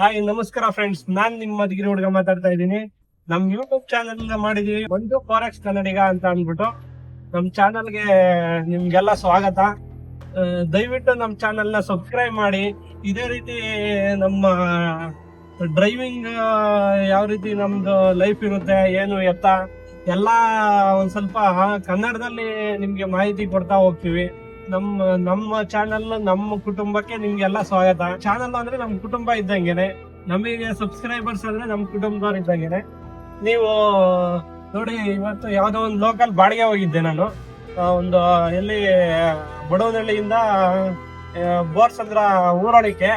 Hi ನಮಸ್ಕಾರ friends, ನಾನ್ ನಿಮ್ಮ ಮಧುಗಿರಿ ಹುಡುಗ ಮಾತಾಡ್ತಾ ಇದ್ದೀನಿ. ನಮ್ ಯೂಟ್ಯೂಬ್ ಚಾನೆಲ್ ಮಾಡಿದೀವಿ, ಒಂದು ಫಾರೆಕ್ಸ್ ಕನ್ನಡಿಗ ಅಂತ ಅಂದ್ಬಿಟ್ಟು. ನಮ್ ಚಾನೆಲ್ಗೆ ನಿಮ್ಗೆಲ್ಲ ಸ್ವಾಗತ. ದಯವಿಟ್ಟು ನಮ್ ಚಾನೆಲ್ ನ ಸಬ್ಸ್ಕ್ರೈಬ್ ಮಾಡಿ. ಇದೇ ರೀತಿ ನಮ್ಮ ಡ್ರೈವಿಂಗ್ ಯಾವ ರೀತಿ ನಮ್ದು ಲೈಫ್ ಇರುತ್ತೆ, ಏನು ಎತ್ತ ಎಲ್ಲ ಒಂದ್ ಸ್ವಲ್ಪ ಕನ್ನಡದಲ್ಲಿ ನಿಮ್ಗೆ ಮಾಹಿತಿ ಕೊಡ್ತಾ ಹೋಗ್ತೀವಿ. ನಮ್ಮ ಚಾನಲ್ ನಮ್ಮ ಕುಟುಂಬಕ್ಕೆ ನಿಮ್ಗೆಲ್ಲ ಸ್ವಾಗತ. ಚಾನಲ್ ಅಂದ್ರೆ ನಮ್ ಕುಟುಂಬ ಇದ್ದಂಗೆನೆ, ನಮಗೆ ಸಬ್ಸ್ಕ್ರೈಬರ್ಸ್ ಅಂದ್ರೆ ನಮ್ ಕುಟುಂಬದವ್ರು ಇದ್ದಂಗೆನೆ. ನೀವು ನೋಡಿ, ಇವತ್ತು ಯಾವ್ದೋ ಒಂದು ಲೋಕಲ್ ಬಾಡಿಗೆ ಹೋಗಿದ್ದೆ ನಾನು. ಒಂದು ಎಲ್ಲಿ ಬಡವನಹಳ್ಳಿಯಿಂದ ಬೋರ್ಸಂದ್ರ ಊರೊಳಕ್ಕೆ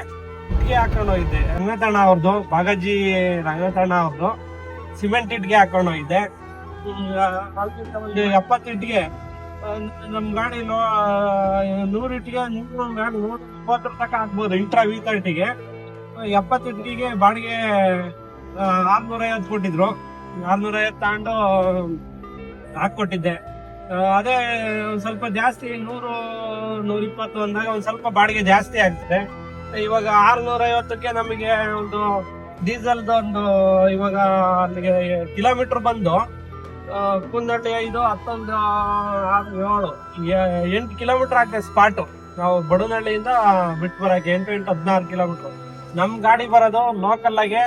ಇಟ್ಗೆ ಹಾಕೊಂಡು ಹೋಗಿದ್ದೆ. ರಂಗತಣ್ಣ ಅವ್ರದ್ದು, ಬಾಗಾಜಿ ರಂಗತಣ್ಣ ಅವ್ರದ್ದು ಸಿಮೆಂಟ್ ಇಟ್ಗೆ ಹಾಕೊಂಡು ಹೋಗಿದ್ದೆ. ಒಂದು 70 ಇಟ್ಗೆ ನಮ್ ಗಾಡಿ 100 ಇಟ್ಟಿಗೆ 130 ತನಕ ಹಾಕ್ಬೋದು. ಇಂಟ್ರಾ V30ಗೆ 70 ಇಟ್ಟಿಗೆ ಬಾಡಿಗೆ 650 ಕೊಟ್ಟಿದ್ರು. 650 ತಗೊಂಡು ಹಾಕೊಟ್ಟಿದ್ದೆ. ಅದೇ ಒಂದ್ ಸ್ವಲ್ಪ ಜಾಸ್ತಿ 100-120 ಅಂದಾಗ ಒಂದ್ ಸ್ವಲ್ಪ ಬಾಡಿಗೆ ಜಾಸ್ತಿ ಆಗ್ತದೆ. ಇವಾಗ 650ಕ್ಕೆ ನಮಗೆ ಒಂದು ಡೀಸೆಲ್ದು ಒಂದು ಇವಾಗ ಅಲ್ಲಿಗೆ ಕಿಲೋಮೀಟರ್ ಬಂದು ಕುಂದಳ್ಳಿ 5, 11, 7, 8 ಕಿಲೋಮೀಟರ್ ಆಗ್ತದೆ ಸ್ಪಾಟು. ನಾವು ಬಡವನಹಳ್ಳಿಯಿಂದ ಬಿಟ್ಟು ಬರಕ್ಕೆ 8, 16 ಕಿಲೋಮೀಟರ್. ನಮ್ ಗಾಡಿ ಬರೋದು ಲೋಕಲ್ ಆಗಿ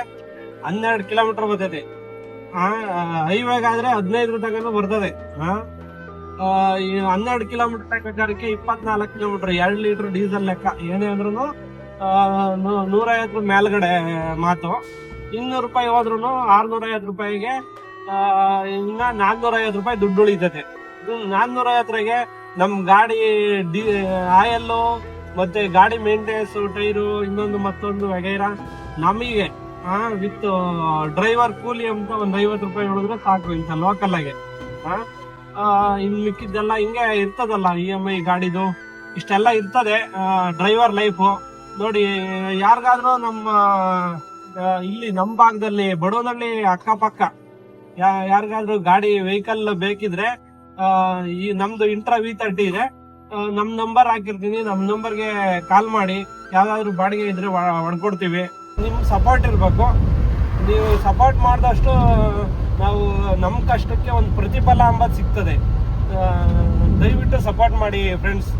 12 ಕಿಲೋಮೀಟರ್ ಬರ್ತೈತಿ. ಹೈವೇಗಾದ್ರೆ 15 ತನಕ ಬರ್ತದೆ. 12 ಕಿಲೋಮೀಟರ್ ತನಕಕ್ಕೆ 24 ಕಿಲೋಮೀಟರ್, 2 ಲೀಟರ್ ಡೀಸೆಲ್ ಲೆಕ್ಕ. ಏನೇ ಅಂದ್ರೂ 150 ಮೇಲ್ಗಡೆ ಮಾತು. 200 ರೂಪಾಯಿ ಹೋದ್ರು 650 ರೂಪಾಯಿಗೆ ಇನ್ನ 450 ರೂಪಾಯಿ ದುಡ್ಡು ಉಳಿತದೆ. 450ಗೆ ನಮ್ ಗಾಡಿ ಆಯಲ್ಲು ಮತ್ತೆ ಗಾಡಿ ಮೇಂಟೆನೆನ್ಸ್, ಟೈರು, ಇನ್ನೊಂದು ಮತ್ತೊಂದು ವಗೈರಾ ನಮಗೆ ವಿತ್ ಡ್ರೈವರ್ ಕೂಲಿ ಅಂತ ಒಂದ್ 50 ರೂಪಾಯಿ ಹೊಡೆದ್ರೆ ಸಾಕು ಇಂತ ಲೋಕಲ್ ಆಗಿ. ಇನ್ ಮಿಕ್ಕಿದ್ದೆಲ್ಲ ಹಿಂಗೆ ಇರ್ತದಲ್ಲ, EMI ಗಾಡಿದು ಇಷ್ಟೆಲ್ಲ ಇರ್ತದೆ. ಡ್ರೈವರ್ ಲೈಫು ನೋಡಿ, ಯಾರಿಗಾದ್ರೂ ನಮ್ಮ ಇಲ್ಲಿ ನಮ್ಮ ಭಾಗದಲ್ಲಿ ಬಡವನಹಳ್ಳಿ ಅಕ್ಕಪಕ್ಕ ಯಾರಿಗಾದ್ರೂ ಗಾಡಿ ವೆಹಿಕಲ್ ಬೇಕಿದ್ರೆ ಈ ನಮ್ದು ಇಂಟ್ರಾ V30 ಇದೆ. ನಮ್ ನಂಬರ್ ಹಾಕಿರ್ತೀನಿ, ನಮ್ ನಂಬರ್ಗೆ ಕಾಲ್ ಮಾಡಿ. ಯಾವ್ದಾದ್ರು ಬಾಡಿಗೆ ಇದ್ರೆ ಹೊಡ್ಕೊಡ್ತೀವಿ. ನಿಮ್ ಸಪೋರ್ಟ್ ಇರ್ಬೇಕು. ನೀವು ಸಪೋರ್ಟ್ ಮಾಡಿದಷ್ಟು ನಾವು ನಮ್ ಕಷ್ಟಕ್ಕೆ ಒಂದು ಪ್ರತಿಫಲ ಅಂಬದು ಸಿಗ್ತದೆ. ದಯವಿಟ್ಟು ಸಪೋರ್ಟ್ ಮಾಡಿ ಫ್ರೆಂಡ್ಸ್.